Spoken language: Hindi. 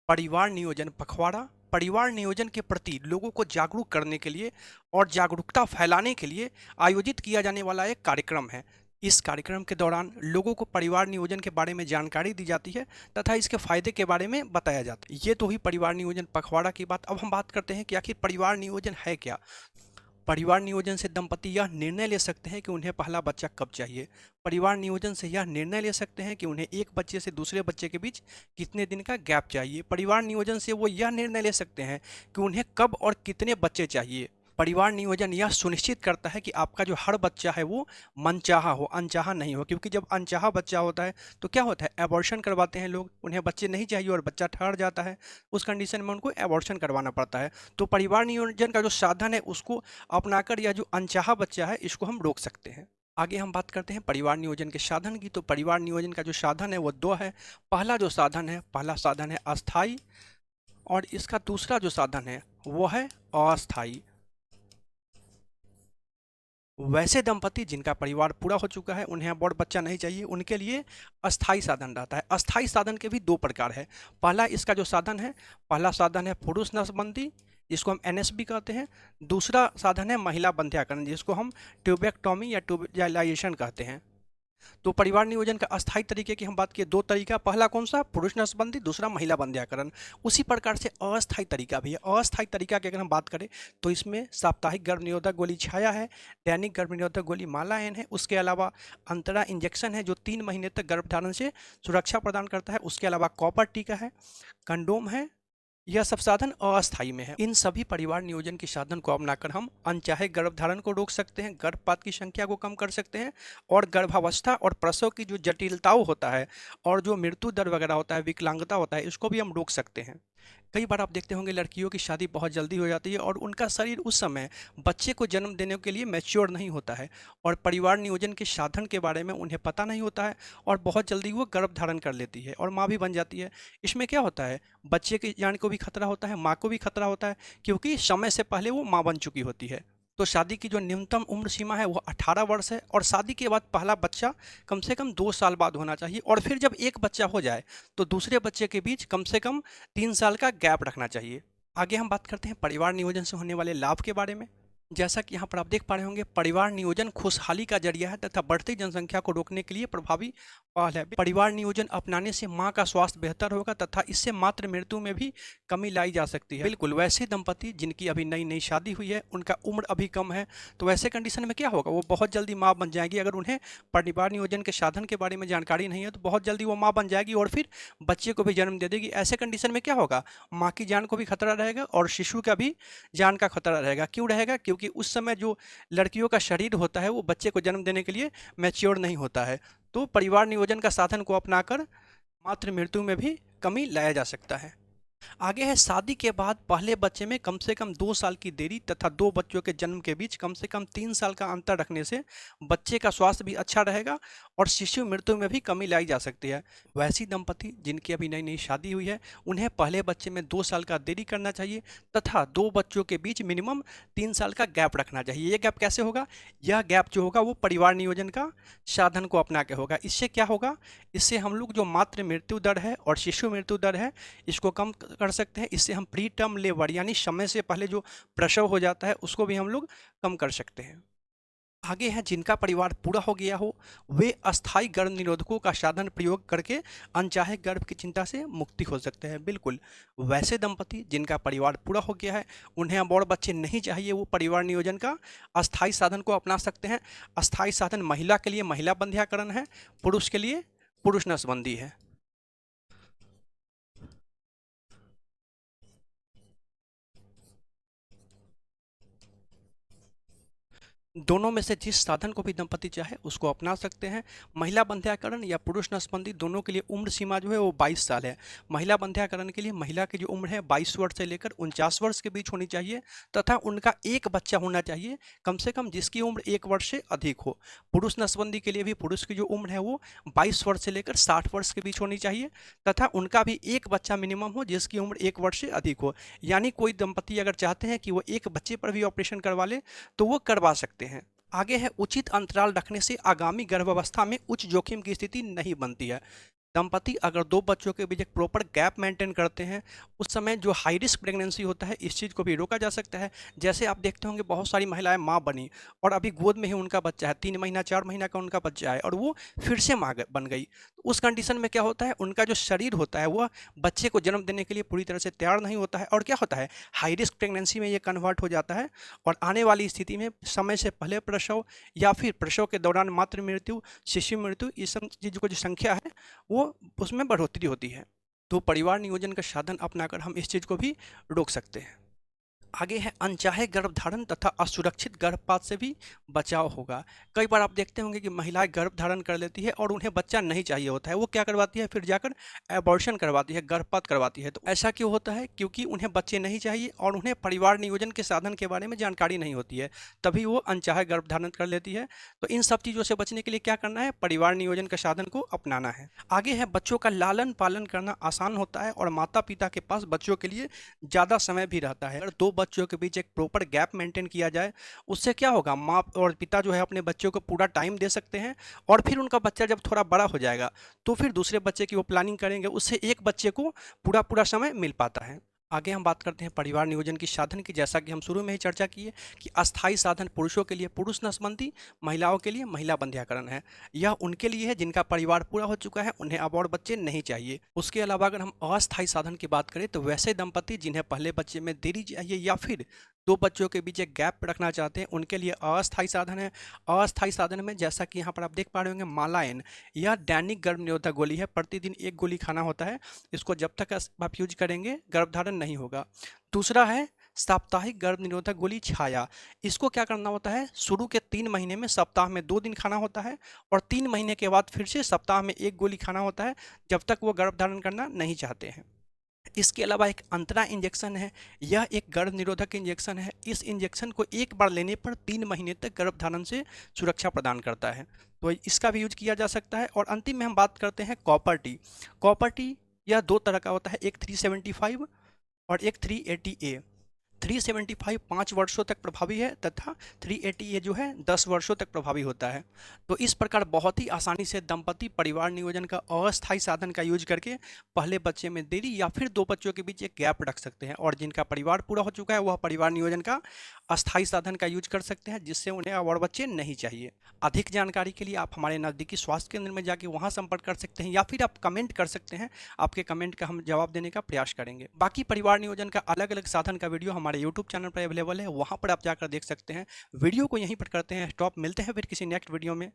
परिवार नियोजन पखवाड़ा परिवार नियोजन के प्रति लोगों को जागरूक करने के लिए और जागरूकता फैलाने के लिए आयोजित किया जाने वाला एक कार्यक्रम है। इस कार्यक्रम के दौरान लोगों को परिवार नियोजन के बारे में जानकारी दी जाती है तथा इसके फायदे के बारे में बताया जाता है। ये तो हुई परिवार नियोजन पखवाड़ा की बात। अब हम बात करते हैं कि आखिर परिवार नियोजन है क्या। परिवार नियोजन से दंपति यह निर्णय ले सकते हैं कि उन्हें पहला बच्चा कब चाहिए। परिवार नियोजन से यह निर्णय ले सकते हैं कि उन्हें एक बच्चे से दूसरे बच्चे के बीच कितने दिन का गैप चाहिए। परिवार नियोजन से वो यह निर्णय ले सकते हैं कि उन्हें कब और कितने बच्चे चाहिए। परिवार नियोजन यह सुनिश्चित करता है कि आपका जो हर बच्चा है वो मनचाहा हो, अनचाहा नहीं हो, क्योंकि जब अनचाहा बच्चा होता है तो क्या होता है, एबॉर्शन करवाते हैं लोग। उन्हें बच्चे नहीं चाहिए और बच्चा ठहर जाता है, उस कंडीशन में उनको एबॉर्शन करवाना पड़ता है। तो परिवार नियोजन का जो साधन है उसको अपनाकर यह जो अनचाहा बच्चा है इसको हम रोक सकते हैं। आगे हम बात करते हैं परिवार नियोजन के साधन की। तो परिवार नियोजन का जो साधन है वो दो है। पहला साधन है अस्थाई और इसका दूसरा जो साधन है वो है अस्थाई। वैसे दंपति जिनका परिवार पूरा हो चुका है, उन्हें अब और बच्चा नहीं चाहिए, उनके लिए अस्थाई साधन रहता है। अस्थाई साधन के भी दो प्रकार है। पहला साधन है पुरुष नसबंदी, जिसको हम एनएसबी कहते हैं। दूसरा साधन है महिला बंध्याकरण, जिसको हम ट्यूबेक्टोमी या ट्यूबलाइजेशन कहते हैं। तो परिवार नियोजन का अस्थायी तरीके की हम बात किए, दो तरीका, पहला कौन सा, पुरुष नसबंदी, दूसरा महिला बंध्याकरण। उसी प्रकार से अस्थायी तरीका भी है। अस्थायी तरीका की अगर हम बात करें तो इसमें साप्ताहिक गर्भ निरोधक गोली छाया है, दैनिक गर्भ निरोधक गोली माला एन है, उसके अलावा अंतरा इंजेक्शन है जो 3 महीने तक गर्भधारण से सुरक्षा प्रदान करता है, उसके अलावा कॉपर टीका है, कंडोम है। यह सब साधन अस्थायी में है। इन सभी परिवार नियोजन के साधन को अपनाकर हम अनचाहे गर्भधारण को रोक सकते हैं, गर्भपात की संख्या को कम कर सकते हैं और गर्भावस्था और प्रसव की जो जटिलताओं होता है और जो मृत्यु दर वगैरह होता है, विकलांगता होता है, इसको भी हम रोक सकते हैं। कई बार आप देखते होंगे लड़कियों की शादी बहुत जल्दी हो जाती है और उनका शरीर उस समय बच्चे को जन्म देने के लिए मैच्योर नहीं होता है और परिवार नियोजन के साधन के बारे में उन्हें पता नहीं होता है और बहुत जल्दी वो गर्भ धारण कर लेती है और माँ भी बन जाती है। इसमें क्या होता है, बच्चे की जान को भी खतरा होता है, माँ को भी खतरा होता है, क्योंकि समय से पहले वो माँ बन चुकी होती है। तो शादी की जो न्यूनतम उम्र सीमा है वो 18 वर्ष है और शादी के बाद पहला बच्चा कम से कम 2 साल बाद होना चाहिए और फिर जब एक बच्चा हो जाए तो दूसरे बच्चे के बीच कम से कम 3 साल का गैप रखना चाहिए। आगे हम बात करते हैं परिवार नियोजन से होने वाले लाभ के बारे में। जैसा कि यहाँ पर आप देख पा रहे होंगे, परिवार नियोजन खुशहाली का जरिया है तथा बढ़ती जनसंख्या को रोकने के लिए प्रभावी पहल है। परिवार नियोजन अपनाने से माँ का स्वास्थ्य बेहतर होगा तथा इससे मातृ मृत्यु में भी कमी लाई जा सकती है। बिल्कुल, वैसे दंपति जिनकी अभी नई नई शादी हुई है, उनका उम्र अभी कम है, तो वैसे कंडीशन में क्या होगा, वो बहुत जल्दी माँ बन जाएगी। अगर उन्हें परिवार नियोजन के साधन के बारे में जानकारी नहीं है तो बहुत जल्दी वो माँ बन जाएगी और फिर बच्चे को भी जन्म दे देगी। ऐसे कंडीशन में क्या होगा, माँ की जान को भी खतरा रहेगा और शिशु का भी जान का खतरा रहेगा। क्यों रहेगा, क्योंकि उस समय जो लड़कियों का शरीर होता है वो बच्चे को जन्म देने के लिए मैच्योर नहीं होता है। तो परिवार नियोजन का साधन को अपनाकर मातृ मृत्यु में भी कमी लाया जा सकता है। आगे है शादी के बाद पहले बच्चे में कम से कम 2 साल की देरी तथा दो बच्चों के जन्म के बीच कम से कम 3 साल का अंतर रखने से बच्चे का स्वास्थ्य भी अच्छा रहेगा और शिशु मृत्यु में भी कमी लाई जा सकती है। वैसी दंपति जिनकी अभी नई नई शादी हुई है, उन्हें पहले बच्चे में 2 साल का देरी करना चाहिए तथा दो बच्चों के बीच मिनिमम 3 साल का गैप रखना चाहिए। ये गैप कैसे होगा, यह गैप जो होगा वो परिवार नियोजन का साधन को अपना के होगा। इससे क्या होगा, इससे हम लोग जो मातृ मृत्यु दर है और शिशु मृत्यु दर है इसको कम कर सकते हैं। इससे हम प्री टर्म लेबर यानी समय से पहले जो प्रसव हो जाता है उसको भी हम लोग कम कर सकते हैं। आगे है जिनका परिवार पूरा हो गया हो, वे अस्थायी गर्भ निरोधकों का साधन प्रयोग करके अनचाहे गर्भ की चिंता से मुक्ति हो सकते हैं। बिल्कुल, वैसे दंपति जिनका परिवार पूरा हो गया है, उन्हें अब और बच्चे नहीं चाहिए, वो परिवार नियोजन का अस्थायी साधन को अपना सकते हैं। अस्थायी साधन महिला के लिए महिला बंध्याकरण है, पुरुष के लिए पुरुष नसबंदी है। दोनों में से जिस साधन को भी दंपति चाहे उसको अपना सकते हैं। महिला बंध्याकरण या पुरुष नसबंदी दोनों के लिए उम्र सीमा जो है वो 22 साल है। महिला बंध्याकरण के लिए महिला की जो उम्र है 22 वर्ष से लेकर 49 वर्ष के बीच होनी चाहिए तथा उनका एक बच्चा होना चाहिए कम से कम जिसकी उम्र 1 वर्ष से अधिक हो। पुरुष नसबंदी के लिए भी पुरुष की जो उम्र है वो 22 वर्ष से लेकर 60 वर्ष के बीच होनी चाहिए तथा उनका भी एक बच्चा मिनिमम हो जिसकी उम्र 1 वर्ष से अधिक हो। यानी कोई दंपति अगर चाहते हैं कि वो एक बच्चे पर भी ऑपरेशन करवा ले तो वो करवा सकते हैं। आगे है उचित अंतराल रखने से आगामी गर्भावस्था में उच्च जोखिम की स्थिति नहीं बनती है। दंपति अगर दो बच्चों के बीच एक प्रॉपर गैप मेंटेन करते हैं, उस समय जो हाई रिस्क प्रेगनेंसी होता है इस चीज़ को भी रोका जा सकता है। जैसे आप देखते होंगे बहुत सारी महिलाएं माँ बनी और अभी गोद में ही उनका बच्चा है, 3 महीना 4 महीना का उनका बच्चा है और वो फिर से माँ बन गई। तो उस कंडीशन में क्या होता है, उनका जो शरीर होता है वह बच्चे को जन्म देने के लिए पूरी तरह से तैयार नहीं होता है और क्या होता है, हाई रिस्क प्रेगनेंसी में ये कन्वर्ट हो जाता है और आने वाली स्थिति में समय से पहले प्रसव या फिर प्रसव के दौरान मातृ मृत्यु, शिशु मृत्यु, इस सब चीज़ों की जो संख्या है वो उसमें बढ़ोतरी होती है। तो परिवार नियोजन का साधन अपनाकर हम इस चीज़ को भी रोक सकते हैं। आगे है अनचाहे गर्भधारण तथा असुरक्षित गर्भपात से भी बचाव होगा। कई बार आप देखते होंगे कि महिलाएं गर्भधारण कर लेती है और उन्हें बच्चा नहीं चाहिए होता है, वो क्या करवाती है, फिर जाकर एबॉर्शन करवाती है, गर्भपात करवाती है। तो ऐसा क्यों होता है, क्योंकि उन्हें बच्चे नहीं चाहिए और उन्हें परिवार नियोजन के साधन के बारे में जानकारी नहीं होती है, तभी वो अनचाहे गर्भधारण कर लेती है। तो इन सब चीज़ों से बचने के लिए क्या करना है, परिवार नियोजन के साधन को अपनाना है। आगे है बच्चों का लालन पालन करना आसान होता है और माता पिता के पास बच्चों के लिए ज़्यादा समय भी रहता है। अगर दो बच्चों के बीच एक प्रॉपर गैप मेंटेन किया जाए, उससे क्या होगा, माँ और पिता जो है अपने बच्चों को पूरा टाइम दे सकते हैं और फिर उनका बच्चा जब थोड़ा बड़ा हो जाएगा तो फिर दूसरे बच्चे की वो प्लानिंग करेंगे, उससे एक बच्चे को पूरा पूरा समय मिल पाता है। आगे हम बात करते हैं परिवार नियोजन की साधन की। जैसा कि हम शुरू में ही चर्चा किए कि अस्थायी साधन पुरुषों के लिए पुरुष नसबंदी, महिलाओं के लिए महिला बंध्याकरण है। यह उनके लिए है जिनका परिवार पूरा हो चुका है, उन्हें अब और बच्चे नहीं चाहिए। उसके अलावा अगर हम अस्थायी साधन की बात करें तो वैसे दंपति जिन्हें पहले बच्चे में देरी चाहिए या फिर दो बच्चों के बीच एक गैप रखना चाहते हैं, उनके लिए अस्थायी साधन है। अस्थायी साधन में जैसा कि यहाँ पर आप देख पा रहे होंगे मालायन, यह दैनिक गर्भ निरोधक गोली है, प्रतिदिन एक गोली खाना होता है। इसको जब तक आप यूज करेंगे गर्भधारण नहीं होगा। दूसरा है साप्ताहिक गर्भ निरोधक गोली छाया। इसको क्या करना होता है, शुरू के 3 महीने में सप्ताह में 2 दिन खाना होता है और 3 महीने के बाद फिर से सप्ताह में एक गोली खाना होता है, जब तक वो गर्भधारण करना नहीं चाहते हैं। इसके अलावा एक अंतरा इंजेक्शन है, यह एक गर्भ निरोधक इंजेक्शन है। इस इंजेक्शन को एक बार लेने पर 3 महीने तक गर्भधारण से सुरक्षा प्रदान करता है, तो इसका भी यूज किया जा सकता है। और अंतिम में हम बात करते हैं कॉपर टी। कॉपर टी यह दो तरह का होता है, एक 375 और एक 380A। 375 5 वर्षों तक प्रभावी है तथा 380A जो है 10 वर्षों तक प्रभावी होता है। तो इस प्रकार बहुत ही आसानी से दंपति परिवार नियोजन का अस्थायी साधन का यूज करके पहले बच्चे में देरी या फिर दो बच्चों के बीच एक गैप रख सकते हैं और जिनका परिवार पूरा हो चुका है वह परिवार नियोजन का अस्थायी साधन का यूज कर सकते हैं, जिससे उन्हें अब और बच्चे नहीं चाहिए। अधिक जानकारी के लिए आप हमारे नज़दीकी स्वास्थ्य केंद्र में जाके वहाँ संपर्क कर सकते हैं या फिर आप कमेंट कर सकते हैं, आपके कमेंट का हम जवाब देने का प्रयास करेंगे। बाकी परिवार नियोजन का अलग अलग साधन का वीडियो हमारे यूट्यूब चैनल पर अवेलेबल है, वहाँ पर आप जाकर देख सकते हैं। वीडियो को यहीं पर करते हैं स्टॉप, मिलते हैं फिर किसी नेक्स्ट वीडियो में।